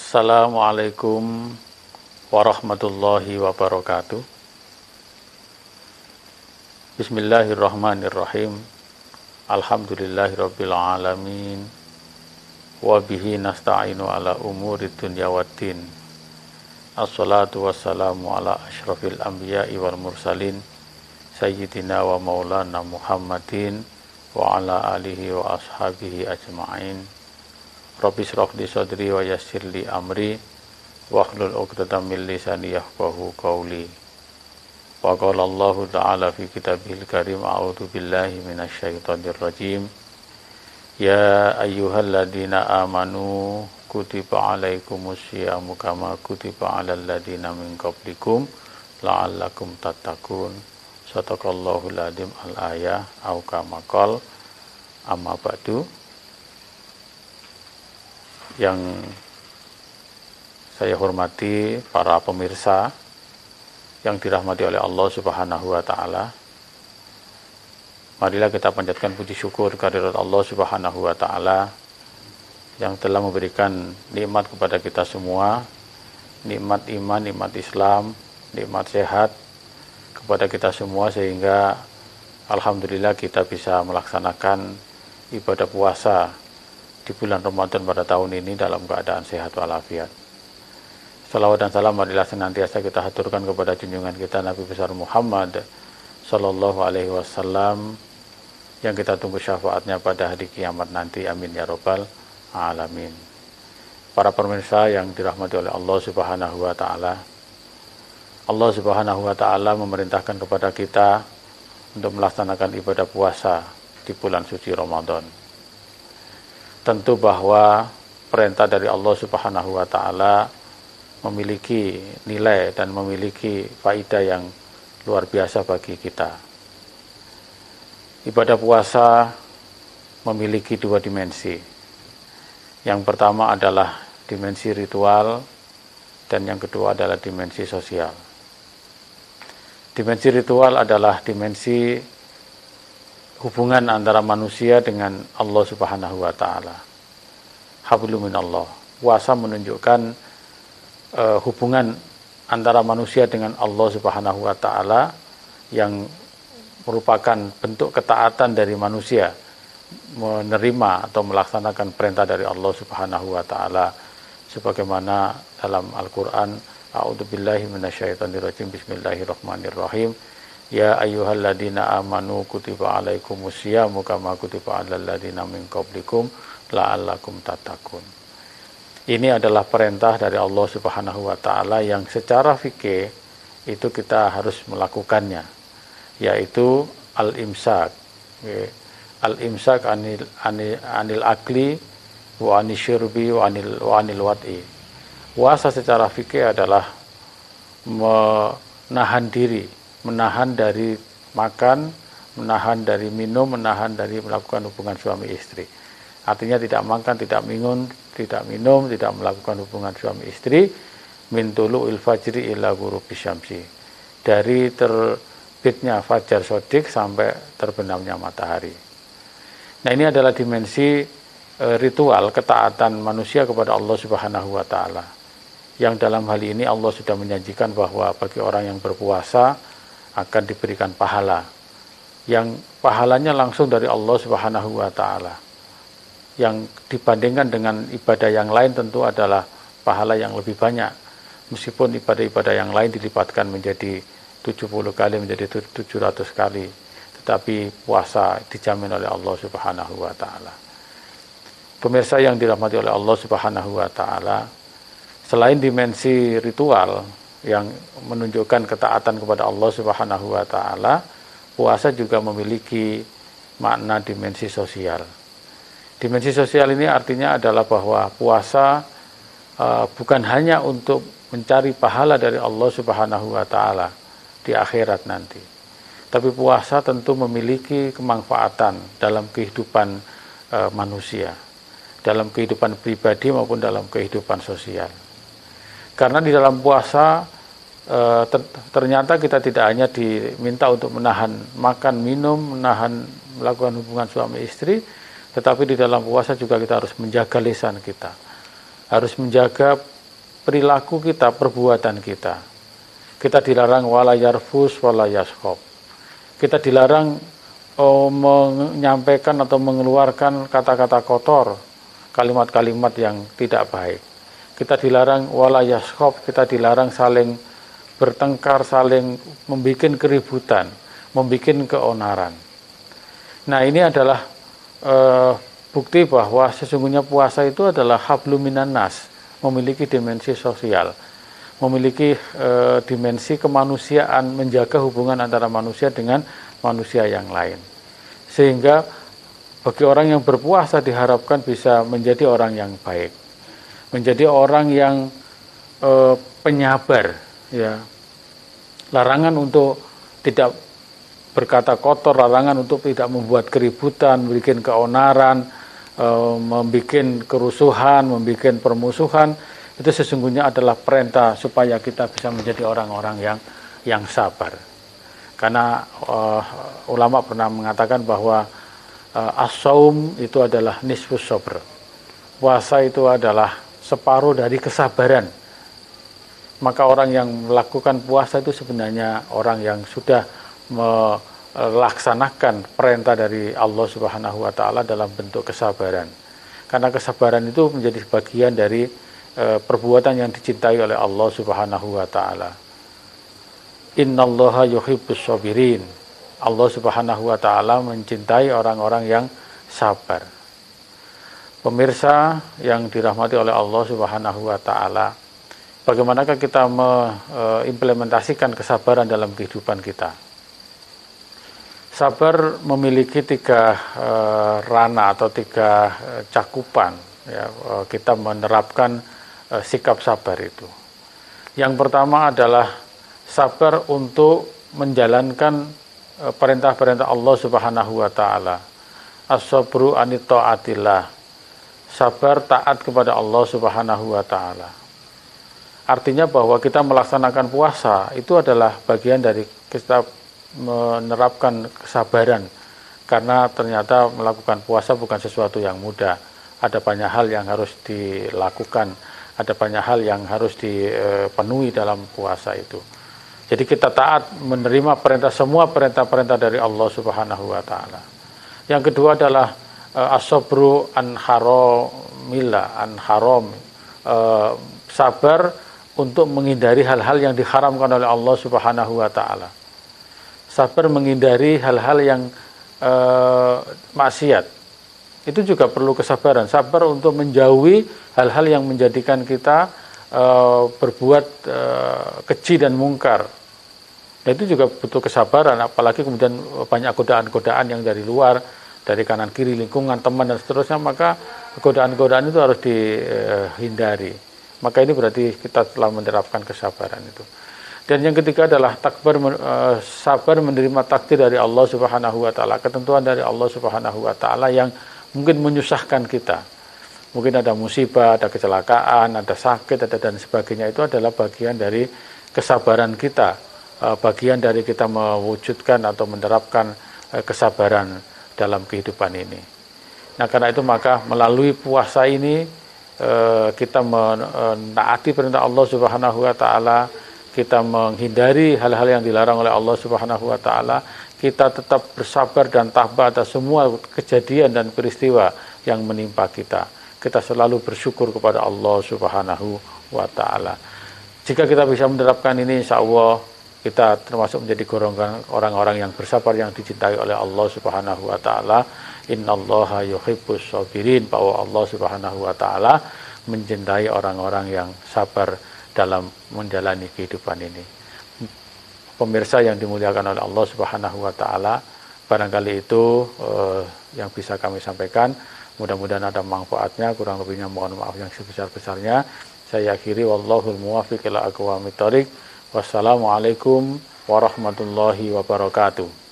Assalamualaikum warahmatullahi wabarakatuh. Bismillahirrahmanirrahim. Alhamdulillahirabbil alamin. Wa bihi nasta'inu ala umurid dunya waddin. Assalatu wassalamu ala asyrafil anbiya'i wal mursalin sayyidina wa maulana Muhammadin wa ala alihi wa ashabihi ajma'in. Rabbi shrah li sadri wa yassir li amri wahlul 'uqdatam min lisani yafqahu qawli. Wa qala Allahu ta'ala fi kitabihil karim a'udzu billahi minasyaitonir rajim. Ya ayyuhalladzina amanu kutiba 'alaikumus syiyamu kama kutiba 'alal ladzina min qablikum la'allakum tattaqun. Shadaqallahul adzim al-ayah au kama qala. Amma ba'du. Yang saya hormati para pemirsa yang dirahmati oleh Allah Subhanahu wa taala. Marilah kita panjatkan puji syukur kehadirat Allah Subhanahu wa taala yang telah memberikan nikmat kepada kita semua, nikmat iman, nikmat Islam, nikmat sehat kepada kita semua, sehingga alhamdulillah kita bisa melaksanakan ibadah puasa di bulan Ramadan pada tahun ini dalam keadaan sehat walafiat. Salawat dan salam marilah senantiasa kita haturkan kepada junjungan kita Nabi besar Muhammad sallallahu alaihi wasallam yang kita tunggu syafaatnya pada hari kiamat nanti. Amin ya rabbal alamin. Para pemirsa yang dirahmati oleh Allah Subhanahu wa taala. Allah Subhanahu wa taala memerintahkan kepada kita untuk melaksanakan ibadah puasa di bulan suci Ramadan. Tentu bahwa perintah dari Allah Subhanahu wa taala memiliki nilai dan memiliki faedah yang luar biasa bagi kita. Ibadah puasa memiliki dua dimensi. Yang pertama adalah dimensi ritual dan yang kedua adalah dimensi sosial. Dimensi ritual adalah dimensi hubungan antara manusia dengan Allah Subhanahu wa taala. Hablum minallah. Puasa menunjukkan hubungan antara manusia dengan Allah Subhanahu wa taala yang merupakan bentuk ketaatan dari manusia menerima atau melaksanakan perintah dari Allah Subhanahu wa taala sebagaimana dalam Al-Qur'an, a'udzubillahi minasyaitonirrajim, bismillahirrahmanirrahim. Ya ayyuhalladzina amanu kutiba 'alaikumus syiyamu kama kutiba 'alal ladzina min qablikum la'allakum tattaqun. Ini adalah perintah dari Allah Subhanahu wa taala yang secara fikih itu kita harus melakukannya, yaitu al-imsak. Al-imsak anil akli wa anisyurbi wa anil wad'i. Puasa secara fikih adalah menahan diri, menahan dari makan, menahan dari minum, menahan dari melakukan hubungan suami istri. Artinya tidak makan, tidak minum, tidak melakukan hubungan suami istri min tulu'il fajri ila ghurubi syamsi. Dari terbitnya fajar shadiq sampai terbenamnya matahari. Nah, ini adalah dimensi ritual ketaatan manusia kepada Allah Subhanahu wa taala. Yang dalam hal ini Allah sudah menjanjikan bahwa bagi orang yang berpuasa akan diberikan pahala yang pahalanya langsung dari Allah Subhanahu wa taala, yang dibandingkan dengan ibadah yang lain tentu adalah pahala yang lebih banyak, meskipun ibadah-ibadah yang lain dilipatkan menjadi 70 kali, menjadi 700 kali, tetapi puasa dijamin oleh Allah Subhanahu wa taala. Pemirsa yang dirahmati oleh Allah Subhanahu wa taala, selain dimensi ritual yang menunjukkan ketaatan kepada Allah Subhanahu wa taala, puasa juga memiliki makna dimensi sosial. Dimensi sosial ini artinya adalah bahwa puasa bukan hanya untuk mencari pahala dari Allah Subhanahu wa taala di akhirat nanti, tapi puasa tentu memiliki kemanfaatan dalam kehidupan manusia, dalam kehidupan pribadi maupun dalam kehidupan sosial. Karena di dalam puasa ternyata kita tidak hanya diminta untuk menahan makan, minum, menahan melakukan hubungan suami istri, tetapi di dalam puasa juga kita harus menjaga lisan kita, harus menjaga perilaku kita, perbuatan kita. Kita dilarang wala yarfus wala yaskhab. Kita dilarang menyampaikan atau mengeluarkan kata-kata kotor, kalimat-kalimat yang tidak baik. Kita dilarang wala yaskhab, kita dilarang saling bertengkar, saling membuat keributan, membuat keonaran. Nah, ini adalah bukti bahwa sesungguhnya puasa itu adalah hablum minan nas, memiliki dimensi sosial, memiliki dimensi kemanusiaan, menjaga hubungan antara manusia dengan manusia yang lain. Sehingga bagi orang yang berpuasa diharapkan bisa menjadi orang yang baik, menjadi orang yang penyabar, ya. Larangan untuk tidak berkata kotor, larangan untuk tidak membuat keributan, membuat keonaran, membuat kerusuhan, membuat permusuhan, itu sesungguhnya adalah perintah supaya kita bisa menjadi orang-orang yang sabar. Karena ulama pernah mengatakan bahwa as-saum itu adalah nisfus sabr. Puasa itu adalah separuh dari kesabaran. Maka orang yang melakukan puasa itu sebenarnya orang yang sudah melaksanakan perintah dari Allah Subhanahu wa taala dalam bentuk kesabaran. Karena kesabaran itu menjadi bagian dari perbuatan yang dicintai oleh Allah Subhanahu wa taala. Innallaha yuhibbus shabirin. Allah Subhanahu wa taala mencintai orang-orang yang sabar. Pemirsa yang dirahmati oleh Allah Subhanahu wa taala, bagaimanakah kita mengimplementasikan kesabaran dalam kehidupan kita? Sabar memiliki 3 ranah atau 3 cakupan. Ya, kita menerapkan sikap sabar itu. Yang pertama adalah sabar untuk menjalankan perintah-perintah Allah Subhanahu wa taala. As-sabru anit taatillah. Sabar taat kepada Allah Subhanahu wa taala. Artinya bahwa kita melaksanakan puasa itu adalah bagian dari kita menerapkan kesabaran, karena ternyata melakukan puasa bukan sesuatu yang mudah. Ada banyak hal yang harus dilakukan, ada banyak hal yang harus dipenuhi dalam puasa itu. Jadi kita taat menerima semua perintah-perintah dari Allah Subhanahu wa taala. Yang kedua adalah as-sabru an haram, sabar untuk menghindari hal-hal yang diharamkan oleh Allah Subhanahu wa taala. Sabar menghindari hal-hal yang maksiat. Itu juga perlu kesabaran. Sabar untuk menjauhi hal-hal yang menjadikan kita berbuat keji dan mungkar. Nah, itu juga butuh kesabaran, apalagi kemudian banyak godaan-godaan yang dari luar, dari kanan kiri, lingkungan, teman dan seterusnya, maka godaan-godaan itu harus dihindari. Maka ini berarti kita telah menerapkan kesabaran itu. Dan yang ketiga adalah sabar menerima takdir dari Allah Subhanahu wa taala, ketentuan dari Allah Subhanahu wa taala yang mungkin menyusahkan kita. Mungkin ada musibah, ada kecelakaan, ada sakit, dan sebagainya. Itu adalah bagian dari kesabaran kita, bagian dari kita mewujudkan atau menerapkan kesabaran dalam kehidupan ini. Nah, karena itu maka melalui puasa ini kita menaati perintah Allah Subhanahu wa taala, kita menghindari hal-hal yang dilarang oleh Allah Subhanahu wa taala, kita tetap bersabar dan tabah atas semua kejadian dan peristiwa yang menimpa kita. Kita selalu bersyukur kepada Allah Subhanahu wa taala. Jika kita bisa menerapkan ini, insyaallah kita termasuk menjadi golongan orang-orang yang bersabar yang dicintai oleh Allah Subhanahu wa taala. Innallaha yuhibbus shabirin, bahwa Allah Subhanahu wa taala mencintai orang-orang yang sabar dalam menjalani kehidupan ini. Pemirsa yang dimuliakan oleh Allah Subhanahu wa taala, barangkali itu yang bisa kami sampaikan. Mudah-mudahan ada manfaatnya, kurang lebihnya mohon maaf yang sebesar-besarnya. Saya akhiri, wallahul muwaffiq ila aqwamit thoriq. Wassalamualaikum warahmatullahi wabarakatuh.